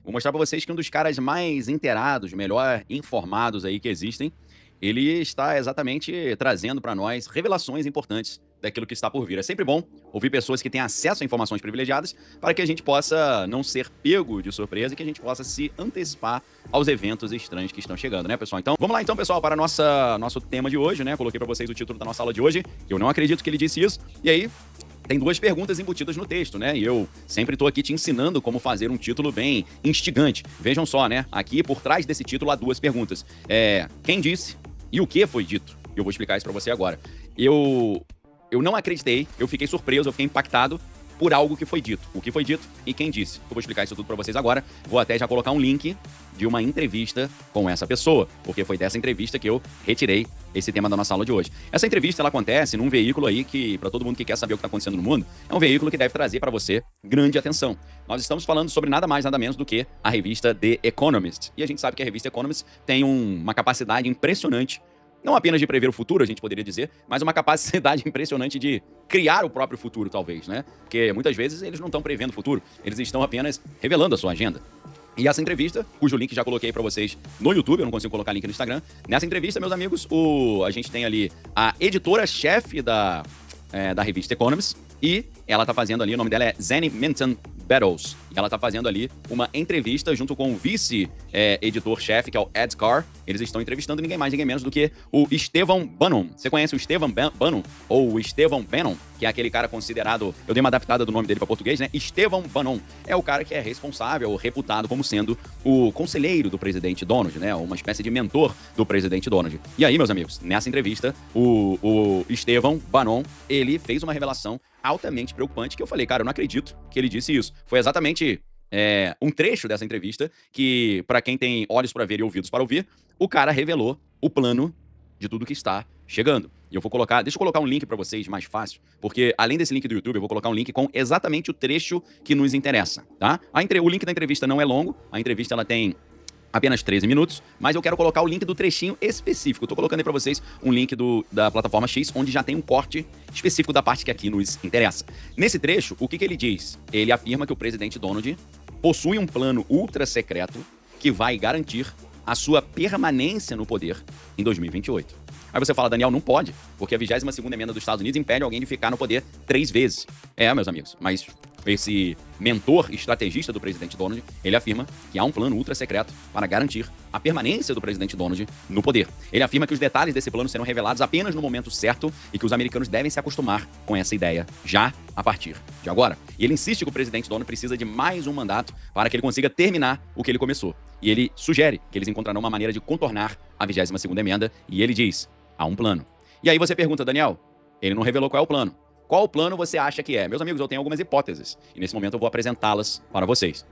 Vou mostrar pra vocês que um dos caras mais inteirados, melhor informados aí que existem, ele está exatamente trazendo pra nós revelações importantes daquilo que está por vir. É sempre bom ouvir pessoas que têm acesso a informações privilegiadas para que a gente possa não ser pego de surpresa e que a gente possa se antecipar aos eventos estranhos que estão chegando, né, pessoal? Então, vamos lá então, pessoal, para nosso tema de hoje, né? Coloquei pra vocês o título da nossa aula de hoje. Eu não acredito que ele disse isso. E aí, tem duas perguntas embutidas no texto, né? E eu sempre tô aqui te ensinando como fazer um título bem instigante. Vejam só, né? Aqui por trás desse título há duas perguntas. Quem disse e o que foi dito? Eu vou explicar isso pra você agora. Eu não acreditei, eu fiquei surpreso, eu fiquei impactado por algo que foi dito. O que foi dito e quem disse. Eu vou explicar isso tudo pra vocês agora. Vou até já colocar um link de uma entrevista com essa pessoa, porque foi dessa entrevista que eu retirei esse tema da nossa aula de hoje. Essa entrevista, ela acontece num veículo aí que, pra todo mundo que quer saber o que tá acontecendo no mundo, é um veículo que deve trazer pra você grande atenção. Nós estamos falando sobre nada mais, nada menos do que a revista The Economist. E a gente sabe que a revista Economist tem uma capacidade impressionante, não apenas de prever o futuro, a gente poderia dizer, mas uma capacidade impressionante de criar o próprio futuro, talvez, né? Porque muitas vezes eles não estão prevendo o futuro, eles estão apenas revelando a sua agenda. E essa entrevista, cujo link já coloquei pra vocês no YouTube, eu não consigo colocar link no Instagram. Nessa entrevista, meus amigos, a gente tem ali a editora-chefe da revista Economist, e ela tá fazendo ali, o nome dela é Zenny Minton Battles. Ela tá fazendo ali uma entrevista junto com o vice-editor-chefe, que é o Ed Carr. Eles estão entrevistando ninguém mais, ninguém menos do que o Stephen Bannon. Você conhece o Stephen Bannon? Ou o Stephen Bannon, que é aquele cara considerado... Eu dei uma adaptada do nome dele para português, né? Stephen Bannon é o cara que é responsável, reputado como sendo o conselheiro do presidente Donald, né? Uma espécie de mentor do presidente Donald. E aí, meus amigos, nessa entrevista, o Stephen Bannon, ele fez uma revelação altamente preocupante que eu falei, cara, eu não acredito que ele disse isso. Foi exatamente um trecho dessa entrevista que, pra quem tem olhos pra ver e ouvidos para ouvir, o cara revelou o plano de tudo que está chegando. E eu vou colocar, deixa eu colocar um link pra vocês mais fácil, porque além desse link do YouTube, eu vou colocar um link com exatamente o trecho que nos interessa, tá? O link da entrevista não é longo, a entrevista ela tem apenas 13 minutos, mas eu quero colocar o link do trechinho específico. Eu tô colocando aí pra vocês um link da plataforma X, onde já tem um corte específico da parte que aqui nos interessa. Nesse trecho, o que ele diz? Ele afirma que o presidente Donald possui um plano ultra secreto que vai garantir a sua permanência no poder em 2028. Aí você fala, Daniel, não pode, porque a 22ª emenda dos Estados Unidos impede alguém de ficar no poder 3 vezes. Meus amigos, mas esse mentor estrategista do presidente Donald, ele afirma que há um plano ultra secreto para garantir a permanência do presidente Donald no poder. Ele afirma que os detalhes desse plano serão revelados apenas no momento certo e que os americanos devem se acostumar com essa ideia já a partir de agora. E ele insiste que o presidente Donald precisa de mais um mandato para que ele consiga terminar o que ele começou. E ele sugere que eles encontrarão uma maneira de contornar a 22ª emenda e ele diz, há um plano. E aí você pergunta, Daniel, ele não revelou qual é o plano. Qual plano você acha que é? Meus amigos, eu tenho algumas hipóteses e nesse momento eu vou apresentá-las para vocês.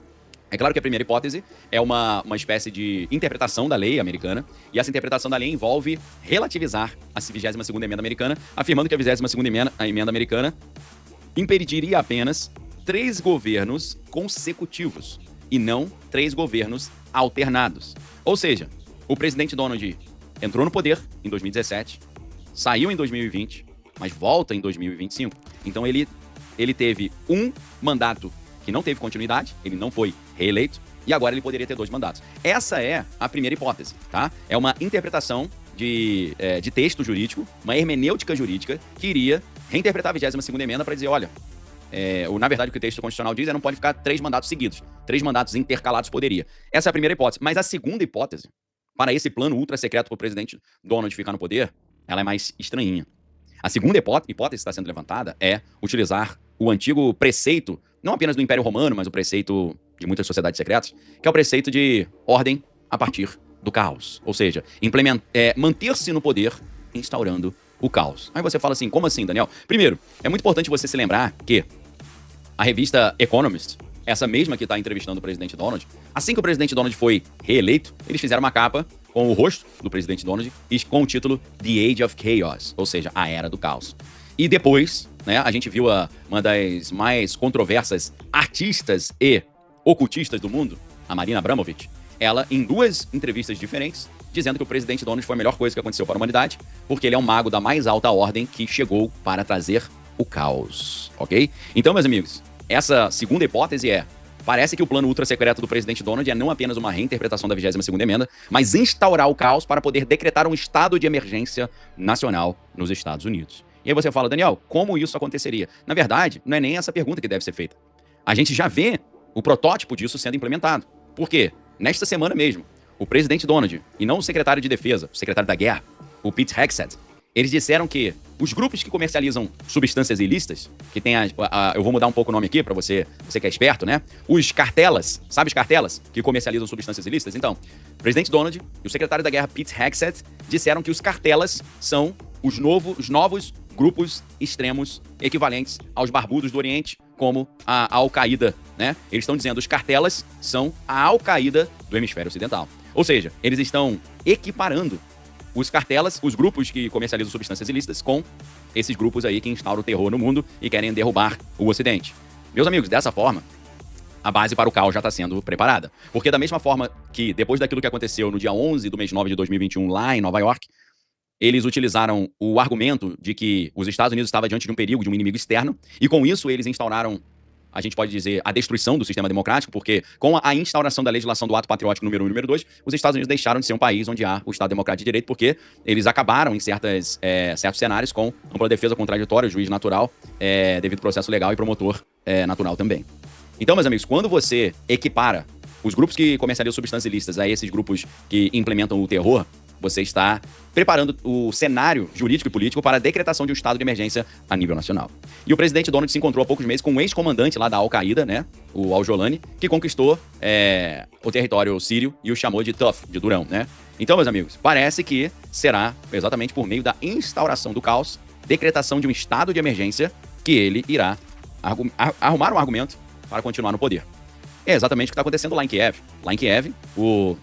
É claro que a primeira hipótese é uma espécie de interpretação da lei americana, e essa interpretação da lei envolve relativizar a 22ª emenda americana, afirmando que a 22ª emenda americana impediria apenas 3 governos consecutivos e não 3 governos alternados. Ou seja, o presidente Donald entrou no poder em 2017, saiu em 2020, mas volta em 2025. Então ele teve um mandato que não teve continuidade, ele não foi reeleito, e agora ele poderia ter 2 mandatos. Essa é a primeira hipótese, tá? É uma interpretação de texto jurídico, uma hermenêutica jurídica, que iria reinterpretar a 22ª emenda para dizer, olha, na verdade o que o texto constitucional diz é não pode ficar 3 mandatos seguidos, 3 mandatos intercalados poderia. Essa é a primeira hipótese. Mas a segunda hipótese, para esse plano ultra secreto para o presidente Donald ficar no poder, ela é mais estranhinha. A segunda hipótese que está sendo levantada é utilizar o antigo preceito, não apenas do Império Romano, mas o preceito de muitas sociedades secretas, que é o preceito de ordem a partir do caos. Ou seja, manter-se no poder instaurando o caos. Aí você fala assim, como assim, Daniel? Primeiro, é muito importante você se lembrar que a revista Economist, essa mesma que está entrevistando o presidente Donald, assim que o presidente Donald foi reeleito, eles fizeram uma capa com o rosto do presidente Donald e com o título The Age of Chaos, ou seja, a Era do Caos. E depois, né, a gente viu uma das mais controversas artistas e ocultistas do mundo, a Marina Abramović, ela, em 2 entrevistas diferentes, dizendo que o presidente Donald foi a melhor coisa que aconteceu para a humanidade, porque ele é um mago da mais alta ordem que chegou para trazer o caos, ok? Então, meus amigos, essa segunda hipótese é Parece que o plano ultra secreto do presidente Donald é não apenas uma reinterpretação da 22ª emenda, mas instaurar o caos para poder decretar um estado de emergência nacional nos Estados Unidos. E aí você fala, Daniel, como isso aconteceria? Na verdade, não é nem essa pergunta que deve ser feita. A gente já vê o protótipo disso sendo implementado. Por quê? Nesta semana mesmo, o presidente Donald, e não o secretário de defesa, o secretário da guerra, o Pete Hegseth, eles disseram que os grupos que comercializam substâncias ilícitas, que tem eu vou mudar um pouco o nome aqui para você que é esperto, né? Os cartelas, sabe os cartelas que comercializam substâncias ilícitas? Então, o presidente Donald e o secretário da guerra Pete Hegseth disseram que os cartelas são os novos grupos extremos equivalentes aos barbudos do Oriente, como a Al-Qaeda, né? Eles estão dizendo que os cartelas são a Al-Qaeda do hemisfério ocidental. Ou seja, eles estão equiparando os cartelas, os grupos que comercializam substâncias ilícitas, com esses grupos aí que instauram o terror no mundo e querem derrubar o Ocidente. Meus amigos, dessa forma, a base para o caos já está sendo preparada. Porque da mesma forma que, depois daquilo que aconteceu no dia 11 do mês 9 de 2021, lá em Nova York, eles utilizaram o argumento de que os Estados Unidos estavam diante de um perigo, de um inimigo externo, e com isso eles instauraram, a gente pode dizer, a destruição do sistema democrático, porque com a instauração da legislação do ato patriótico número 1 e número 2, os Estados Unidos deixaram de ser um país onde há o Estado Democrático de Direito, porque eles acabaram em certos cenários com ampla defesa contraditória, juiz natural, devido ao processo legal e promotor natural também. Então, meus amigos, quando você equipara os grupos que comercializam substâncias ilícitas a esses grupos que implementam o terror, você está preparando o cenário jurídico e político para a decretação de um estado de emergência a nível nacional. E o presidente Donald se encontrou há poucos meses com um ex-comandante lá da Al-Qaeda, né, o Al-Jolani, que conquistou o território sírio e o chamou de tough, de durão, né? Então, meus amigos, parece que será exatamente por meio da instauração do caos, decretação de um estado de emergência, que ele irá arrumar um argumento para continuar no poder. É exatamente o que está acontecendo lá em Kiev. Lá em Kiev, o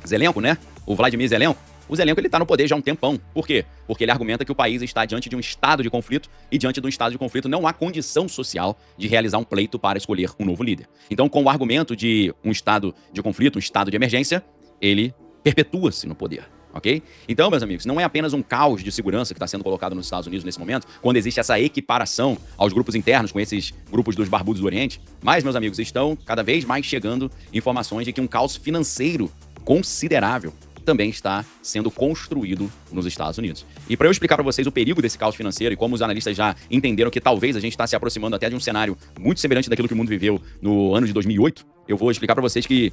Zelenko, né, o Vladimir Zelenko, o Zelenko está no poder já há um tempão. Por quê? Porque ele argumenta que o país está diante de um estado de conflito e diante de um estado de conflito não há condição social de realizar um pleito para escolher um novo líder. Então, com o argumento de um estado de conflito, um estado de emergência, ele perpetua-se no poder. Ok? Então, meus amigos, não é apenas um caos de segurança que está sendo colocado nos Estados Unidos nesse momento, quando existe essa equiparação aos grupos internos com esses grupos dos barbudos do Oriente, mas, meus amigos, estão cada vez mais chegando informações de que um caos financeiro considerável também está sendo construído nos Estados Unidos. E para eu explicar para vocês o perigo desse caos financeiro e como os analistas já entenderam que talvez a gente está se aproximando até de um cenário muito semelhante daquilo que o mundo viveu no ano de 2008, eu vou explicar para vocês que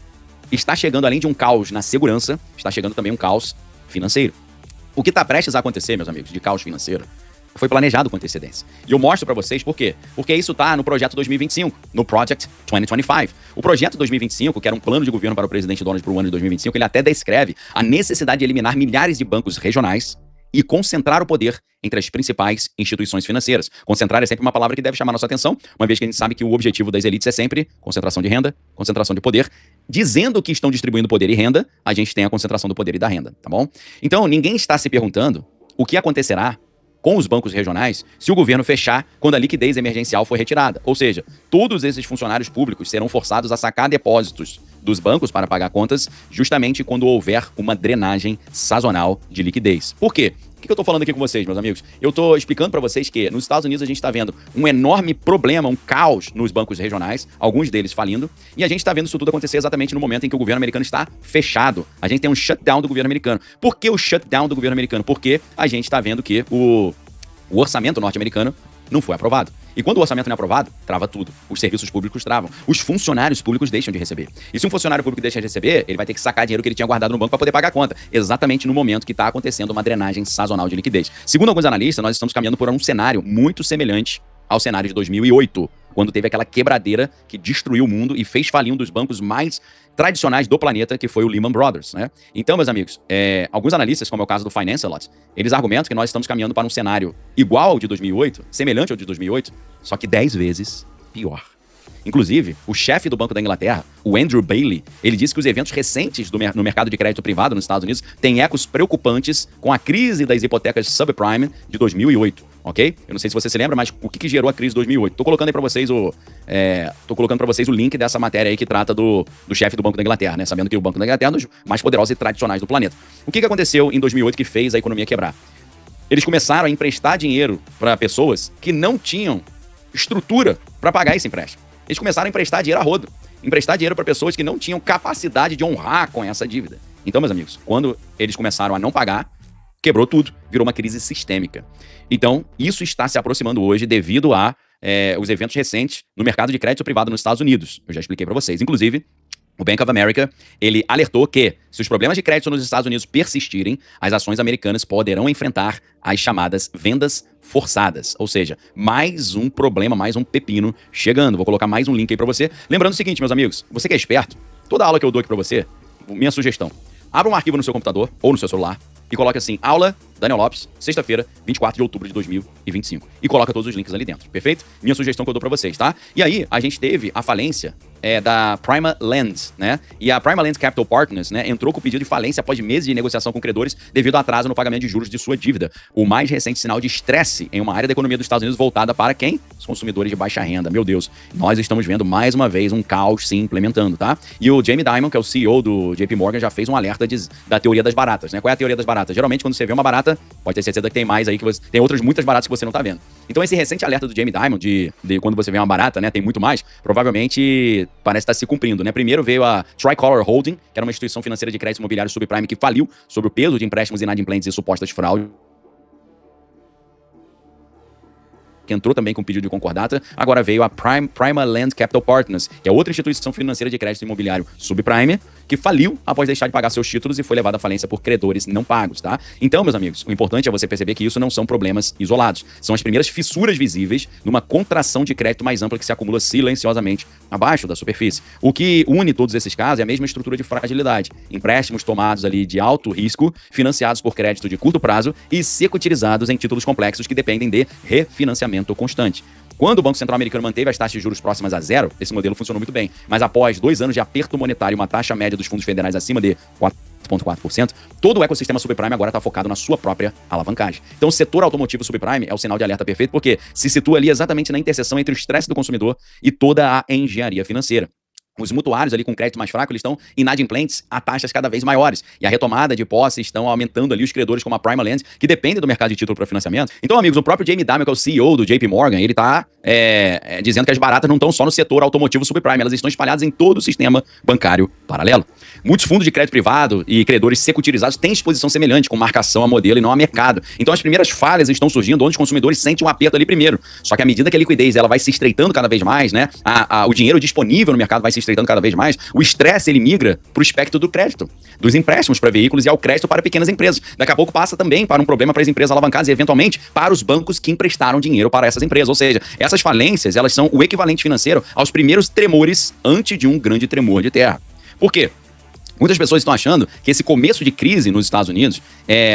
está chegando, além de um caos na segurança, está chegando também um caos financeiro. O que está prestes a acontecer, meus amigos, de caos financeiro, foi planejado com antecedência. E eu mostro para vocês por quê. Porque isso tá no projeto 2025, no Project 2025. O projeto 2025, que era um plano de governo para o presidente Donald para o ano de 2025, ele até descreve a necessidade de eliminar milhares de bancos regionais e concentrar o poder entre as principais instituições financeiras. Concentrar é sempre uma palavra que deve chamar nossa atenção, uma vez que a gente sabe que o objetivo das elites é sempre concentração de renda, concentração de poder. Dizendo que estão distribuindo poder e renda, a gente tem a concentração do poder e da renda, tá bom? Então, ninguém está se perguntando o que acontecerá com os bancos regionais se o governo fechar quando a liquidez emergencial for retirada. Ou seja, todos esses funcionários públicos serão forçados a sacar depósitos dos bancos para pagar contas justamente quando houver uma drenagem sazonal de liquidez. Por quê? O que eu tô falando aqui com vocês, meus amigos? Eu tô explicando para vocês que nos Estados Unidos a gente tá vendo um enorme problema, um caos nos bancos regionais, alguns deles falindo, e a gente tá vendo isso tudo acontecer exatamente no momento em que o governo americano está fechado. A gente tem um shutdown do governo americano. Por que o shutdown do governo americano? Porque a gente tá vendo que o orçamento norte-americano não foi aprovado. E quando o orçamento não é aprovado, trava tudo. Os serviços públicos travam. Os funcionários públicos deixam de receber. E se um funcionário público deixa de receber, ele vai ter que sacar dinheiro que ele tinha guardado no banco para poder pagar a conta. Exatamente no momento que está acontecendo uma drenagem sazonal de liquidez. Segundo alguns analistas, nós estamos caminhando por um cenário muito semelhante ao cenário de 2008, quando teve aquela quebradeira que destruiu o mundo e fez falir um dos bancos mais tradicionais do planeta, que foi o Lehman Brothers, né? Então, meus amigos, alguns analistas, como é o caso do Financial, eles argumentam que nós estamos caminhando para um cenário igual ao de 2008, semelhante ao de 2008, só que 10 vezes pior. Inclusive, o chefe do Banco da Inglaterra, o Andrew Bailey, ele disse que os eventos recentes no mercado de crédito privado nos Estados Unidos têm ecos preocupantes com a crise das hipotecas subprime de 2008, ok? Eu não sei se você se lembra, mas o que gerou a crise de 2008? Tô colocando para vocês o link dessa matéria aí que trata do chefe do Banco da Inglaterra, né? Sabendo que o Banco da Inglaterra é um dos mais poderosos e tradicionais do planeta. O que aconteceu em 2008 que fez a economia quebrar? Eles começaram a emprestar dinheiro para pessoas que não tinham estrutura para pagar esse empréstimo. Eles começaram a emprestar dinheiro a rodo. emprestar dinheiro para pessoas que não tinham capacidade de honrar com essa dívida. Então, meus amigos, quando eles começaram a não pagar, quebrou tudo, virou uma crise sistêmica. Então, isso está se aproximando hoje devido a os eventos recentes no mercado de crédito privado nos Estados Unidos. Eu já expliquei para vocês. Inclusive, o Bank of America, ele alertou que, se os problemas de crédito nos Estados Unidos persistirem, as ações americanas poderão enfrentar as chamadas vendas forçadas. Ou seja, mais um problema, mais um pepino chegando. Vou colocar mais um link aí para você. Lembrando o seguinte, meus amigos, você que é esperto, toda aula que eu dou aqui para você, minha sugestão, abra um arquivo no seu computador ou no seu celular e coloque assim, aula Daniel Lopes, sexta-feira, 24 de outubro de 2025. E coloca todos os links ali dentro, perfeito? Minha sugestão que eu dou pra vocês, tá? E aí, a gente teve a falência da Prima Land, né? E a Prima Land Capital Partners, né, entrou com o pedido de falência após meses de negociação com credores devido ao atraso no pagamento de juros de sua dívida. O mais recente sinal de estresse em uma área da economia dos Estados Unidos voltada para quem? Os consumidores de baixa renda. Meu Deus, nós estamos vendo mais uma vez um caos se implementando, tá? E o Jamie Dimon, que é o CEO do JP Morgan, já fez um alerta da teoria das baratas, né? Qual é a teoria das baratas? Geralmente, quando você vê uma barata, pode ter certeza que tem mais aí, tem outras muitas baratas que você não tá vendo. Então, esse recente alerta do Jamie Dimon, de quando você vê uma barata, né, tem muito mais, provavelmente parece estar se cumprindo, né? Primeiro veio a Tricolor Holding, que era uma instituição financeira de crédito imobiliário subprime que faliu sobre o peso de empréstimos inadimplentes e supostas fraudes, que entrou também com pedido de concordata. Agora veio a Prima Land Capital Partners, que é outra instituição financeira de crédito imobiliário subprime, que faliu após deixar de pagar seus títulos e foi levada à falência por credores não pagos, tá? Então, meus amigos, o importante é você perceber que isso não são problemas isolados. São as primeiras fissuras visíveis numa contração de crédito mais ampla que se acumula silenciosamente abaixo da superfície. O que une todos esses casos é a mesma estrutura de fragilidade. Empréstimos tomados ali de alto risco, financiados por crédito de curto prazo e securitizados em títulos complexos que dependem de refinanciamento constante. Quando o Banco Central americano manteve as taxas de juros próximas a zero, esse modelo funcionou muito bem. Mas após 2 anos de aperto monetário e uma taxa média dos fundos federais acima de 4,4%, todo o ecossistema subprime agora está focado na sua própria alavancagem. Então, o setor automotivo subprime é o sinal de alerta perfeito porque se situa ali exatamente na interseção entre o estresse do consumidor e toda a engenharia financeira. Os mutuários ali com crédito mais fraco, eles estão inadimplentes a taxas cada vez maiores. E a retomada de posse estão aumentando ali os credores como a Prima Land, que dependem do mercado de título para financiamento. Então, amigos, o próprio Jamie Dimon, que é o CEO do JP Morgan, ele está dizendo que as baratas não estão só no setor automotivo subprime, elas estão espalhadas em todo o sistema bancário paralelo. Muitos fundos de crédito privado e credores securitizados têm exposição semelhante, com marcação a modelo e não a mercado. Então, as primeiras falhas estão surgindo onde os consumidores sentem um aperto ali primeiro. Só que à medida que a liquidez ela vai se estreitando cada vez mais, né, o dinheiro disponível no mercado vai se estreitando cada vez mais, o estresse ele migra para o espectro do crédito, dos empréstimos para veículos e ao crédito para pequenas empresas. Daqui a pouco passa também para um problema para as empresas alavancadas e, eventualmente, para os bancos que emprestaram dinheiro para essas empresas. Ou seja, essas falências, elas são o equivalente financeiro aos primeiros tremores antes de um grande tremor de terra. Por quê? Muitas pessoas estão achando que esse começo de crise nos Estados Unidos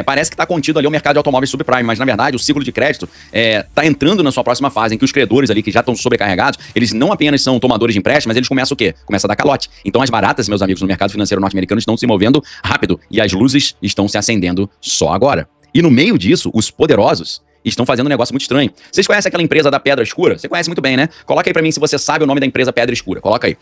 parece que está contido ali ao mercado de automóveis subprime, mas na verdade o ciclo de crédito está entrando na sua próxima fase, em que os credores ali que já estão sobrecarregados, eles não apenas são tomadores de empréstimos, mas eles começam o quê? Começam a dar calote. Então as baratas, meus amigos, no mercado financeiro norte-americano estão se movendo rápido e as luzes estão se acendendo só agora. E no meio disso, os poderosos estão fazendo um negócio muito estranho. Vocês conhecem aquela empresa da Pedra Escura? Você conhece muito bem, né? Coloca aí pra mim se você sabe o nome da empresa Pedra Escura. Coloca aí.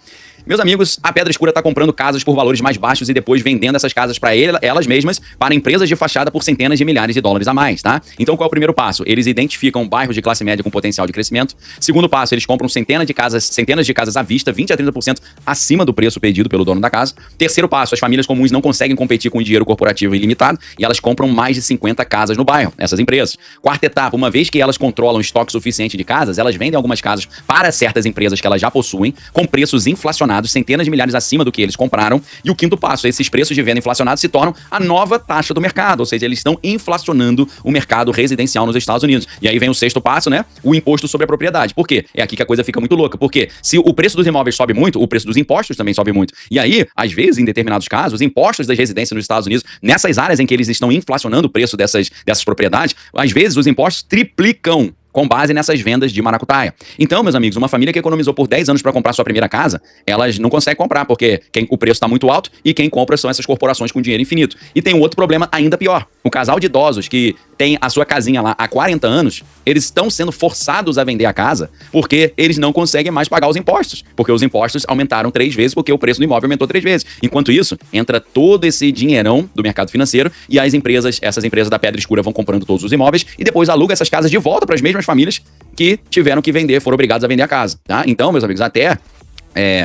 Meus amigos, a Pedra Escura está comprando casas por valores mais baixos e depois vendendo essas casas para elas mesmas para empresas de fachada por centenas de milhares de dólares a mais, tá? Então, qual é o primeiro passo? Eles identificam bairros de classe média com potencial de crescimento. Segundo passo, eles compram centenas de casas à vista, 20 a 30% acima do preço pedido pelo dono da casa. Terceiro passo, as famílias comuns não conseguem competir com o dinheiro corporativo ilimitado e elas compram mais de 50 casas no bairro, essas empresas. Quarta etapa, uma vez que elas controlam estoque suficiente de casas, elas vendem algumas casas para certas empresas que elas já possuem, com preços inflacionados, centenas de milhares acima do que eles compraram. E o quinto passo, esses preços de venda inflacionados se tornam a nova taxa do mercado, ou seja, eles estão inflacionando o mercado residencial nos Estados Unidos. E aí vem o sexto passo, né? O imposto sobre a propriedade. Por quê? É aqui que a coisa fica muito louca. Porque se o preço dos imóveis sobe muito, o preço dos impostos também sobe muito. E aí, às vezes, em determinados casos, os impostos das residências nos Estados Unidos, nessas áreas em que eles estão inflacionando o preço dessas propriedades, às vezes os impostos triplicam com base nessas vendas de maracutaia. Então, meus amigos, uma família que economizou por 10 anos para comprar sua primeira casa, elas não conseguem comprar, porque o preço está muito alto e quem compra são essas corporações com dinheiro infinito. E tem um outro problema ainda pior. O casal de idosos que tem a sua casinha lá há 40 anos, eles estão sendo forçados a vender a casa porque eles não conseguem mais pagar os impostos. Porque os impostos aumentaram 3 vezes, porque o preço do imóvel aumentou 3 vezes. Enquanto isso, entra todo esse dinheirão do mercado financeiro e essas empresas da Pedra Escura vão comprando todos os imóveis e depois alugam essas casas de volta para as mesmas famílias que tiveram que vender, foram obrigados a vender a casa, tá? Então, meus amigos, até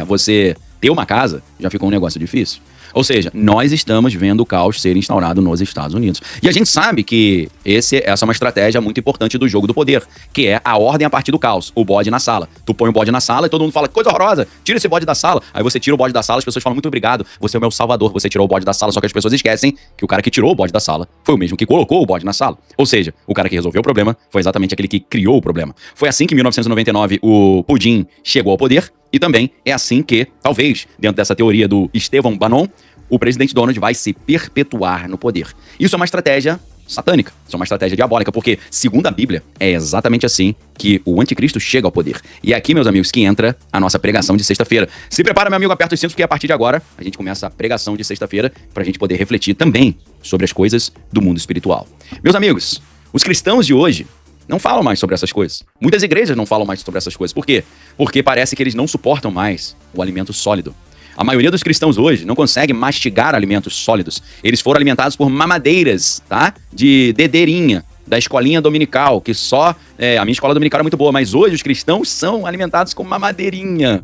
você ter uma casa já ficou um negócio difícil. Ou seja, nós estamos vendo o caos ser instaurado nos Estados Unidos. E a gente sabe que essa é uma estratégia muito importante do jogo do poder, que é a ordem a partir do caos, o bode na sala. Tu põe o bode na sala e todo mundo fala, coisa horrorosa, tira esse bode da sala. Aí você tira o bode da sala, as pessoas falam, muito obrigado, você é o meu salvador, você tirou o bode da sala, só que as pessoas esquecem que o cara que tirou o bode da sala foi o mesmo que colocou o bode na sala. Ou seja, o cara que resolveu o problema foi exatamente aquele que criou o problema. Foi assim que em 1999 o Pudim chegou ao poder, e também é assim que, talvez, dentro dessa teoria do Estevão Bannon, o presidente Donald vai se perpetuar no poder. Isso é uma estratégia satânica, isso é uma estratégia diabólica, porque, segundo a Bíblia, é exatamente assim que o anticristo chega ao poder. E é aqui, meus amigos, que entra a nossa pregação de sexta-feira. Se prepara, meu amigo, aperta os cintos, porque a partir de agora a gente começa a pregação de sexta-feira pra gente poder refletir também sobre as coisas do mundo espiritual. Meus amigos, os cristãos de hoje não falam mais sobre essas coisas. Muitas igrejas não falam mais sobre essas coisas. Por quê? Porque parece que eles não suportam mais o alimento sólido. A maioria dos cristãos hoje não consegue mastigar alimentos sólidos. Eles foram alimentados por mamadeiras, tá? De dedeirinha, da escolinha dominical, que só... a minha escola dominical é muito boa, mas hoje os cristãos são alimentados com mamadeirinha.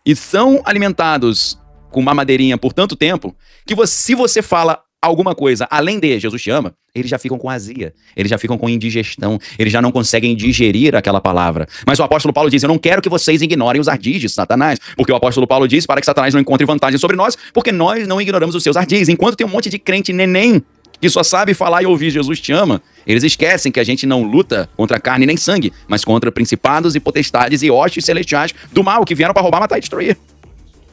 E são alimentados com mamadeirinha por tanto tempo, que se você fala alguma coisa além de Jesus te ama, eles já ficam com azia, eles já ficam com indigestão, eles já não conseguem digerir aquela palavra. Mas o apóstolo Paulo diz, eu não quero que vocês ignorem os ardis de Satanás, porque o apóstolo Paulo diz para que Satanás não encontre vantagem sobre nós, porque nós não ignoramos os seus ardis. Enquanto tem um monte de crente neném que só sabe falar e ouvir Jesus te ama, eles esquecem que a gente não luta contra carne nem sangue, mas contra principados e potestades e hostes celestiais do mal que vieram para roubar, matar e destruir.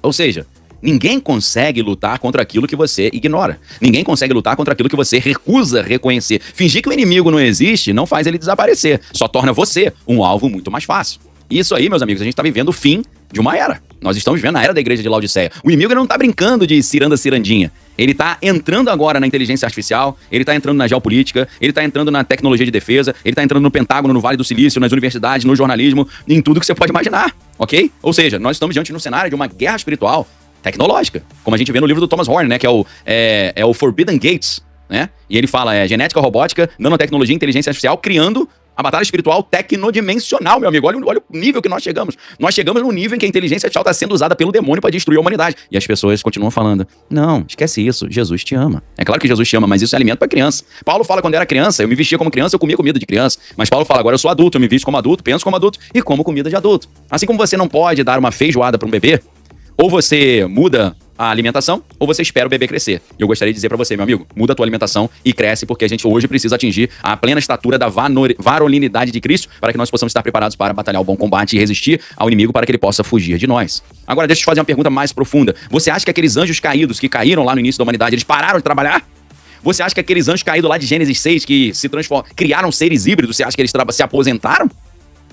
Ou seja, ninguém consegue lutar contra aquilo que você ignora. Ninguém consegue lutar contra aquilo que você recusa reconhecer. Fingir que o inimigo não existe não faz ele desaparecer. Só torna você um alvo muito mais fácil. E isso aí, meus amigos, a gente está vivendo o fim de uma era. Nós estamos vivendo a era da igreja de Laodiceia. O inimigo não está brincando de ciranda-cirandinha. Ele está entrando agora na inteligência artificial, ele está entrando na geopolítica, ele está entrando na tecnologia de defesa, ele está entrando no Pentágono, no Vale do Silício, nas universidades, no jornalismo, em tudo que você pode imaginar, ok? Ou seja, nós estamos diante de um cenário de uma guerra espiritual tecnológica, como a gente vê no livro do Thomas Horn, né, que é o Forbidden Gates, né? E ele fala, genética robótica, nanotecnologia, inteligência artificial, criando a batalha espiritual tecnodimensional, meu amigo. Olha o nível que nós chegamos. Nós chegamos no nível em que a inteligência artificial está sendo usada pelo demônio para destruir a humanidade. E as pessoas continuam falando, não, esquece isso, Jesus te ama. É claro que Jesus te ama, mas isso é alimento para criança. Paulo fala quando era criança, eu me vestia como criança, eu comia comida de criança. Mas Paulo fala, agora eu sou adulto, eu me visto como adulto, penso como adulto e como comida de adulto. Assim como você não pode dar uma feijoada para um bebê, ou você muda a alimentação, ou você espera o bebê crescer. E eu gostaria de dizer pra você, meu amigo, muda a tua alimentação e cresce, porque a gente hoje precisa atingir a plena estatura da varonilidade de Cristo, para que nós possamos estar preparados para batalhar o bom combate e resistir ao inimigo para que ele possa fugir de nós. Agora, deixa eu te fazer uma pergunta mais profunda. Você acha que aqueles anjos caídos que caíram lá no início da humanidade, eles pararam de trabalhar? Você acha que aqueles anjos caídos lá de Gênesis 6, que criaram seres híbridos, você acha que eles se aposentaram?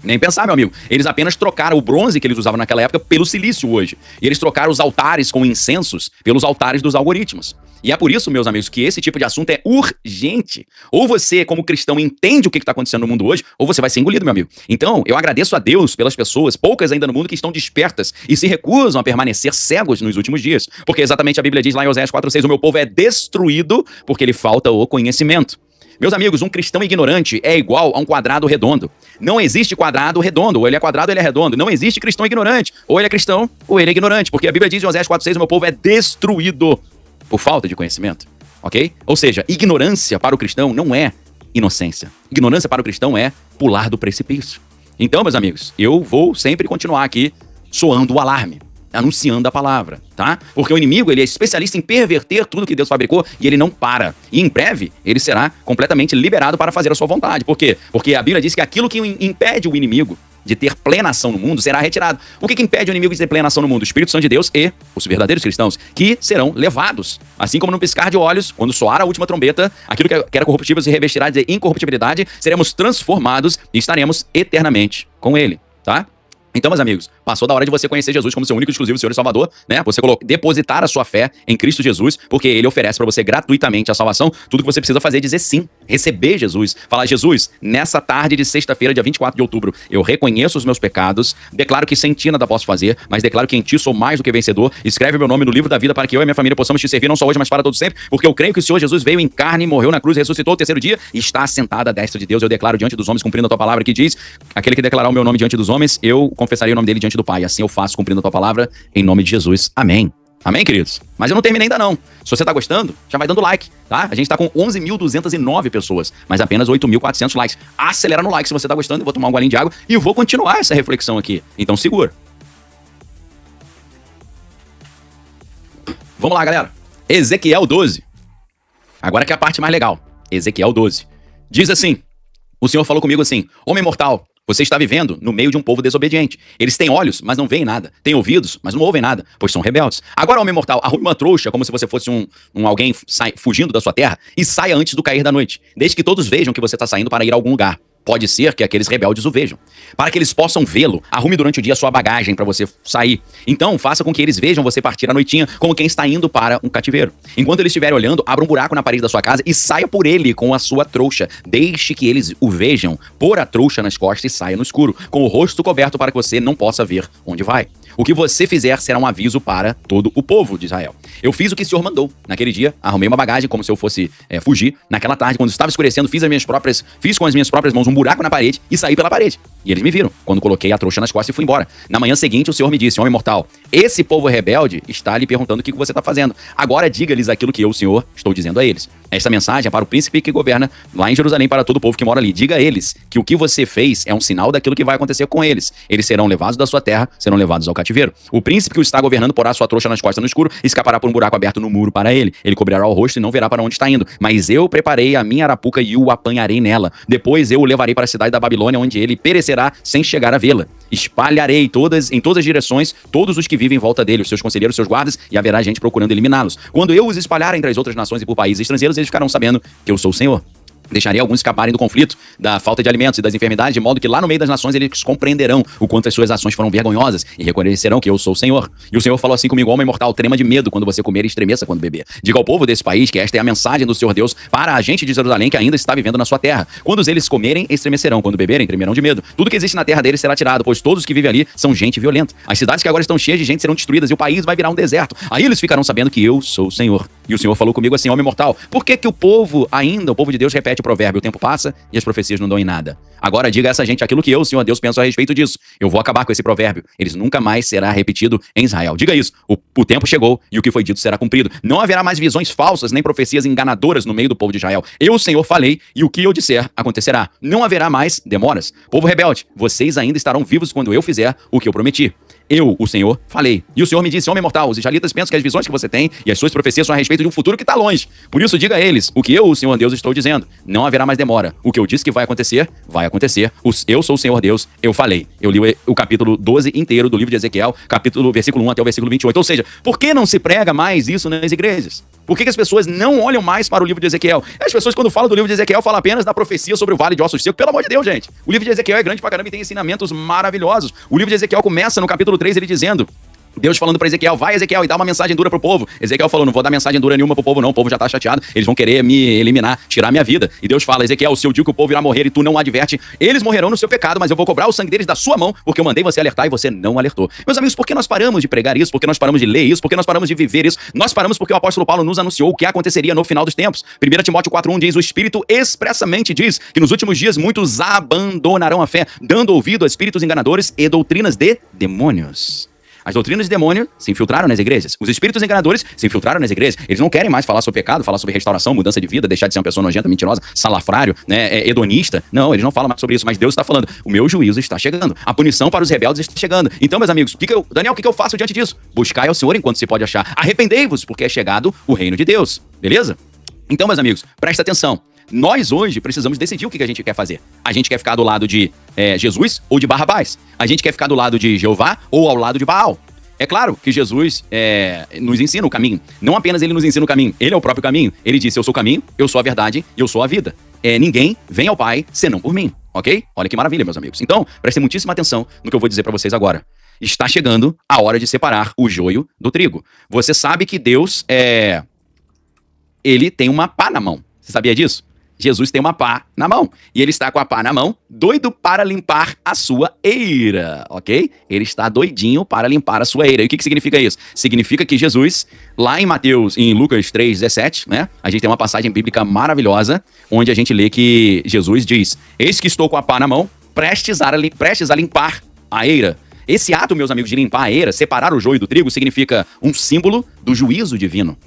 Nem pensar, meu amigo. Eles apenas trocaram o bronze que eles usavam naquela época pelo silício hoje. E eles trocaram os altares com incensos pelos altares dos algoritmos. E é por isso, meus amigos, que esse tipo de assunto é urgente. Ou você, como cristão, entende o que está acontecendo no mundo hoje, ou você vai ser engolido, meu amigo. Então, eu agradeço a Deus pelas pessoas, poucas ainda no mundo, que estão despertas e se recusam a permanecer cegos nos últimos dias. Porque exatamente a Bíblia diz lá em Oséias 4:6, o meu povo é destruído porque lhe falta o conhecimento. Meus amigos, um cristão ignorante é igual a um quadrado redondo. Não existe quadrado redondo. Ou ele é quadrado ou ele é redondo. Não existe cristão ignorante. Ou ele é cristão ou ele é ignorante. Porque a Bíblia diz em Oséias 4:6, o meu povo é destruído por falta de conhecimento. Ok? Ou seja, ignorância para o cristão não é inocência. Ignorância para o cristão é pular do precipício. Então, meus amigos, eu vou sempre continuar aqui soando o alarme, anunciando a palavra, tá? Porque o inimigo, ele é especialista em perverter tudo que Deus fabricou e ele não para. E em breve, ele será completamente liberado para fazer a sua vontade. Por quê? Porque a Bíblia diz que aquilo que impede o inimigo de ter plena ação no mundo será retirado. O que impede o inimigo de ter plena ação no mundo? O Espírito Santo de Deus e os verdadeiros cristãos, que serão levados. Assim como no piscar de olhos, quando soar a última trombeta, aquilo que era corruptível se revestirá de incorruptibilidade, seremos transformados e estaremos eternamente com ele, tá? Então, meus amigos, passou da hora de você conhecer Jesus como seu único e exclusivo Senhor e Salvador, né? Você depositar a sua fé em Cristo Jesus, porque ele oferece pra você gratuitamente a salvação. Tudo que você precisa fazer é dizer sim, receber Jesus. Falar, Jesus, nessa tarde de sexta-feira, dia 24 de outubro, eu reconheço os meus pecados, declaro que sem ti nada posso fazer, mas declaro que em ti sou mais do que vencedor. Escreve meu nome no livro da vida para que eu e minha família possamos te servir, não só hoje, mas para todo sempre, porque eu creio que o Senhor Jesus veio em carne, morreu na cruz, ressuscitou o terceiro dia e está assentado à destra de Deus. Eu declaro diante dos homens, cumprindo a tua palavra que diz, aquele que declarar o meu nome diante dos homens, eu confessarei o nome dele diante do Pai. Assim eu faço, cumprindo a tua palavra, em nome de Jesus. Amém. Amém, queridos? Mas eu não terminei ainda não. Se você tá gostando, já vai dando like, tá? A gente tá com 11.209 pessoas, mas apenas 8.400 likes. Acelera no like se você tá gostando, eu vou tomar um golinho de água e vou continuar essa reflexão aqui. Então segura. Vamos lá, galera. Ezequiel 12. Agora que é a parte mais legal. Ezequiel 12. Diz assim, o Senhor falou comigo assim, homem mortal, você está vivendo no meio de um povo desobediente. Eles têm olhos, mas não veem nada. Têm ouvidos, mas não ouvem nada, pois são rebeldes. Agora, homem mortal, arrume uma trouxa, como se você fosse alguém fugindo da sua terra, e saia antes do cair da noite, desde que todos vejam que você está saindo para ir a algum lugar. Pode ser que aqueles rebeldes o vejam. Para que eles possam vê-lo, arrume durante o dia sua bagagem para você sair. Então, faça com que eles vejam você partir à noitinha como quem está indo para um cativeiro. Enquanto eles estiverem olhando, abra um buraco na parede da sua casa e saia por ele com a sua trouxa. Deixe que eles o vejam, pôr a trouxa nas costas e saia no escuro, com o rosto coberto para que você não possa ver onde vai. O que você fizer será um aviso para todo o povo de Israel. Eu fiz o que o Senhor mandou. Naquele dia, arrumei uma bagagem como se eu fosse fugir. Naquela tarde, quando estava escurecendo, fiz com as minhas próprias mãos um buraco na parede e saí pela parede. E eles me viram, quando coloquei a trouxa nas costas e fui embora. Na manhã seguinte, o Senhor me disse, homem mortal, esse povo rebelde está lhe perguntando o que você está fazendo. Agora diga-lhes aquilo que eu, o Senhor, estou dizendo a eles. Esta mensagem é para o príncipe que governa lá em Jerusalém, para todo o povo que mora ali. Diga a eles que o que você fez é um sinal daquilo que vai acontecer com eles. Eles serão levados da sua terra, serão levados ao cativeiro. O príncipe que o está governando porá sua trouxa nas costas no escuro e escapará por um buraco aberto no muro para ele. Ele cobrirá o rosto e não verá para onde está indo. Mas eu preparei a minha arapuca e o apanharei nela. Depois eu o levarei para a cidade da Babilônia, onde ele perecerá sem chegar a vê-la. Espalharei em todas as direções todos os que vivem em volta dele, os seus conselheiros, seus guardas, e haverá gente procurando eliminá-los. Quando eu os espalhar entre as outras nações e por países estrangeiros, eles ficarão sabendo que eu sou o Senhor. Deixarei alguns escaparem do conflito, da falta de alimentos e das enfermidades, de modo que lá no meio das nações eles compreenderão o quanto as suas ações foram vergonhosas e reconhecerão que eu sou o Senhor. E o Senhor falou assim comigo, homem mortal, trema de medo quando você comer e estremeça quando beber. Diga ao povo desse país que esta é a mensagem do Senhor Deus para a gente de Jerusalém que ainda está vivendo na sua terra. Quando eles comerem, estremecerão. Quando beberem, tremerão de medo. Tudo que existe na terra deles será tirado, pois todos que vivem ali são gente violenta. As cidades que agora estão cheias de gente serão destruídas e o país vai virar um deserto. Aí eles ficarão sabendo que eu sou o Senhor. E o Senhor falou comigo assim, homem mortal, por que o povo de Deus repete o provérbio, o tempo passa e as profecias não dão em nada? Agora diga a essa gente aquilo que eu, Senhor Deus, penso a respeito disso. Eu vou acabar com esse provérbio. Eles nunca mais será repetido em Israel. Diga isso. O tempo chegou e o que foi dito será cumprido. Não haverá mais visões falsas nem profecias enganadoras no meio do povo de Israel. Eu, o Senhor, falei e o que eu disser acontecerá. Não haverá mais demoras. Povo rebelde, vocês ainda estarão vivos quando eu fizer o que eu prometi. Eu, o Senhor, falei. E o Senhor me disse, homem mortal, os israelitas pensam que as visões que você tem e as suas profecias são a respeito de um futuro que está longe. Por isso, diga a eles o que eu, o Senhor Deus, estou dizendo. Não haverá mais demora. O que eu disse que vai acontecer, vai acontecer. Eu sou o Senhor Deus, eu falei. Eu li o capítulo 12 inteiro do livro de Ezequiel, versículo 1 até o versículo 28. Ou seja, por que não se prega mais isso nas igrejas? Por que as pessoas não olham mais para o livro de Ezequiel? As pessoas, quando falam do livro de Ezequiel, falam apenas da profecia sobre o vale de ossos secos. Pelo amor de Deus, gente. O livro de Ezequiel é grande pra caramba e tem ensinamentos maravilhosos. O livro de Ezequiel começa no capítulo 3, ele dizendo... Deus falando pra Ezequiel, vai Ezequiel e dá uma mensagem dura pro povo. Ezequiel falou, não vou dar mensagem dura nenhuma pro povo não, o povo já tá chateado, eles vão querer me eliminar, tirar minha vida. E Deus fala, Ezequiel, se eu digo que o povo irá morrer e tu não adverte, eles morrerão no seu pecado, mas eu vou cobrar o sangue deles da sua mão, porque eu mandei você alertar e você não alertou. Meus amigos, por que nós paramos de pregar isso? Por que nós paramos de ler isso? Por que nós paramos de viver isso? Nós paramos porque o apóstolo Paulo nos anunciou o que aconteceria no final dos tempos. 1 Timóteo 4:1 diz, o Espírito expressamente diz que nos últimos dias muitos abandonarão a fé, dando ouvido a espíritos enganadores e doutrinas de demônios. As doutrinas de demônio se infiltraram nas igrejas. Os espíritos enganadores se infiltraram nas igrejas. Eles não querem mais falar sobre pecado, falar sobre restauração, mudança de vida, deixar de ser uma pessoa nojenta, mentirosa, salafrário, hedonista. Não, eles não falam mais sobre isso, mas Deus está falando. O meu juízo está chegando. A punição para os rebeldes está chegando. Então, meus amigos, Daniel, o que eu faço diante disso? Buscai ao Senhor enquanto se pode achar. Arrependei-vos, porque é chegado o reino de Deus. Beleza? Então, meus amigos, presta atenção. Nós hoje precisamos decidir o que a gente quer fazer. A gente quer ficar do lado de Jesus ou de Barrabás? A gente quer ficar do lado de Jeová ou ao lado de Baal? É claro que Jesus nos ensina o caminho. Não apenas ele nos ensina o caminho, ele é o próprio caminho. Ele disse, eu sou o caminho, eu sou a verdade, eu sou a vida. Ninguém vem ao Pai senão por mim, ok? Olha que maravilha, meus amigos. Então, prestem muitíssima atenção no que eu vou dizer pra vocês agora. Está chegando a hora de separar o joio do trigo. Você sabe que Deus, ele tem uma pá na mão. Você sabia disso? Jesus tem uma pá na mão. E ele está com a pá na mão, doido para limpar a sua eira, ok? Ele está doidinho para limpar a sua eira. E o que significa isso? Significa que Jesus, lá em Lucas 3:17, né? A gente tem uma passagem bíblica maravilhosa, onde a gente lê que Jesus diz, eis que estou com a pá na mão, prestes a limpar a eira. Esse ato, meus amigos, de limpar a eira, separar o joio do trigo, significa um símbolo do juízo divino.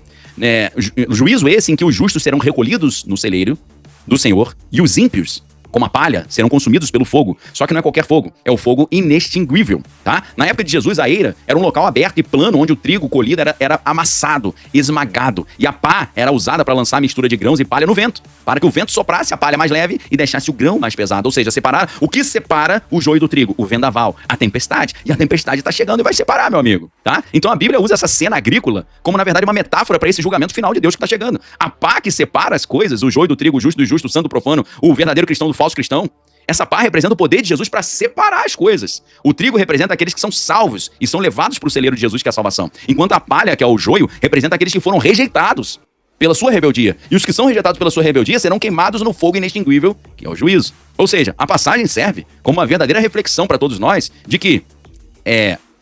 Juízo esse em que os justos serão recolhidos no celeiro do Senhor e os ímpios, como a palha, serão consumidos pelo fogo. Só que não é qualquer fogo, é o fogo inextinguível, tá? Na época de Jesus, a eira era um local aberto e plano onde o trigo colhido era amassado, esmagado. E a pá era usada para lançar a mistura de grãos e palha no vento, para que o vento soprasse a palha mais leve e deixasse o grão mais pesado. Ou seja, separar o que separa o joio do trigo, o vendaval, a tempestade. E a tempestade está chegando e vai separar, meu amigo, tá? Então a Bíblia usa essa cena agrícola como, na verdade, uma metáfora para esse julgamento final de Deus que está chegando. A pá que separa as coisas, o joio do trigo, o justo do injusto, o santo do profano, o verdadeiro cristão do falso cristão. Essa pá representa o poder de Jesus para separar as coisas. O trigo representa aqueles que são salvos e são levados para o celeiro de Jesus, que é a salvação. Enquanto a palha, que é o joio, representa aqueles que foram rejeitados pela sua rebeldia. E os que são rejeitados pela sua rebeldia serão queimados no fogo inextinguível, que é o juízo. Ou seja, a passagem serve como uma verdadeira reflexão para todos nós de que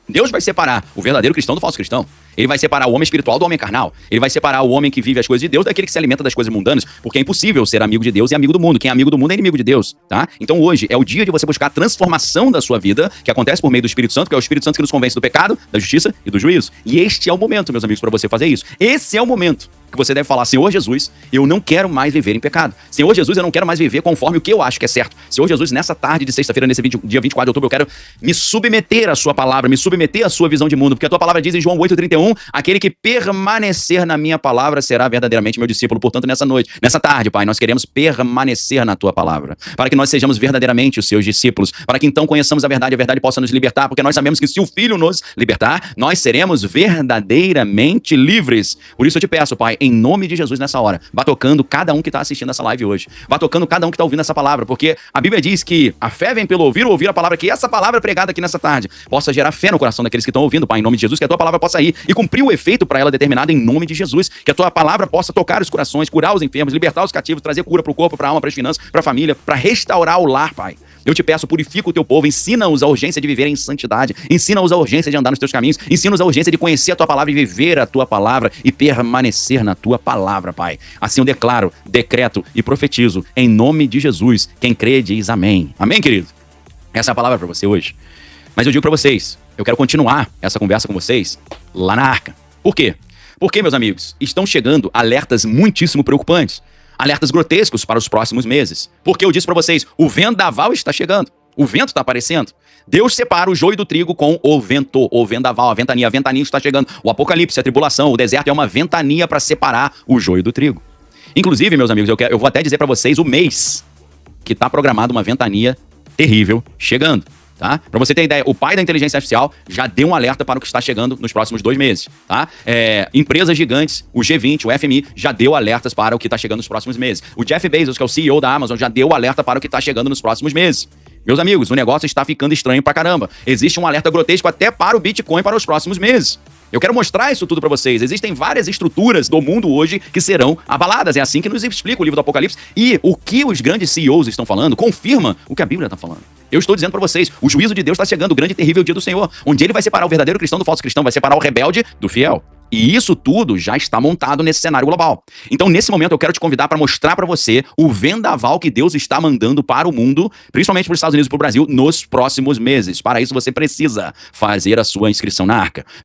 Deus vai separar o verdadeiro cristão do falso cristão. Ele vai separar o homem espiritual do homem carnal. Ele vai separar o homem que vive as coisas de Deus daquele que se alimenta das coisas mundanas, porque é impossível ser amigo de Deus e amigo do mundo. Quem é amigo do mundo é inimigo de Deus, tá? Então hoje é o dia de você buscar a transformação da sua vida, que acontece por meio do Espírito Santo, que é o Espírito Santo que nos convence do pecado, da justiça e do juízo. E este é o momento, meus amigos, para você fazer isso. Esse é o momento que você deve falar: Senhor Jesus, eu não quero mais viver em pecado. Senhor Jesus, eu não quero mais viver conforme o que eu acho que é certo. Senhor Jesus, nessa tarde de sexta-feira, nesse dia 24 de outubro, eu quero me submeter à sua palavra, me submeter à sua visão de mundo, porque a tua palavra diz em João 8,31, aquele que permanecer na minha palavra será verdadeiramente meu discípulo. Portanto, nessa noite, nessa tarde, Pai, nós queremos permanecer na tua palavra, para que nós sejamos verdadeiramente os seus discípulos, para que então conheçamos a verdade possa nos libertar, porque nós sabemos que se o Filho nos libertar, nós seremos verdadeiramente livres. Por isso eu te peço, Pai, em nome de Jesus, nessa hora, vá tocando cada um que está assistindo essa live hoje, vá tocando cada um que está ouvindo essa palavra, porque a Bíblia diz que a fé vem pelo ouvir, ou ouvir a palavra, que essa palavra pregada aqui nessa tarde possa gerar fé no coração daqueles que estão ouvindo, Pai, em nome de Jesus, que a tua palavra possa ir e cumprir o efeito para ela determinada em nome de Jesus, que a tua palavra possa tocar os corações, curar os enfermos, libertar os cativos, trazer cura para o corpo, para a alma, para as finanças, para a família, para restaurar o lar, Pai. Eu te peço, purifica o teu povo, ensina-os a urgência de viver em santidade, ensina-os a urgência de andar nos teus caminhos, ensina-os a urgência de conhecer a tua palavra e viver a tua palavra e permanecer na tua palavra, Pai. Assim eu declaro, decreto e profetizo, em nome de Jesus. Quem crê diz amém. Amém, querido? Essa é a palavra para você hoje. Mas eu digo para vocês, eu quero continuar essa conversa com vocês lá na arca. Por quê? Porque, meus amigos, estão chegando alertas muitíssimo preocupantes. Alertas grotescos para os próximos meses. Porque eu disse para vocês, o vendaval está chegando. O vento está aparecendo. Deus separa o joio do trigo com o vento, o vendaval, a ventania está chegando. O apocalipse, a tribulação, o deserto é uma ventania para separar o joio do trigo. Inclusive, meus amigos, eu vou até dizer para vocês o mês que está programado uma ventania terrível chegando. Tá? Para você ter ideia, o pai da inteligência artificial já deu um alerta para o que está chegando nos próximos 2 meses. Tá? Empresas gigantes, o G20, o FMI, já deu alertas para o que está chegando nos próximos meses. O Jeff Bezos, que é o CEO da Amazon, já deu alerta para o que está chegando nos próximos meses. Meus amigos, o negócio está ficando estranho pra caramba. Existe um alerta grotesco até para o Bitcoin para os próximos meses. Eu quero mostrar isso tudo para vocês. Existem várias estruturas do mundo hoje que serão abaladas. É assim que nos explica o livro do Apocalipse. E o que os grandes CEOs estão falando confirma o que a Bíblia está falando. Eu estou dizendo para vocês, o juízo de Deus está chegando, o grande e terrível dia do Senhor, onde ele vai separar o verdadeiro cristão do falso cristão, vai separar o rebelde do fiel. E isso tudo já está montado nesse cenário global. Então, nesse momento, eu quero te convidar para mostrar para você o vendaval que Deus está mandando para o mundo, principalmente para os Estados Unidos e para o Brasil, nos próximos meses. Para isso, você precisa fazer a sua inscrição na Arca.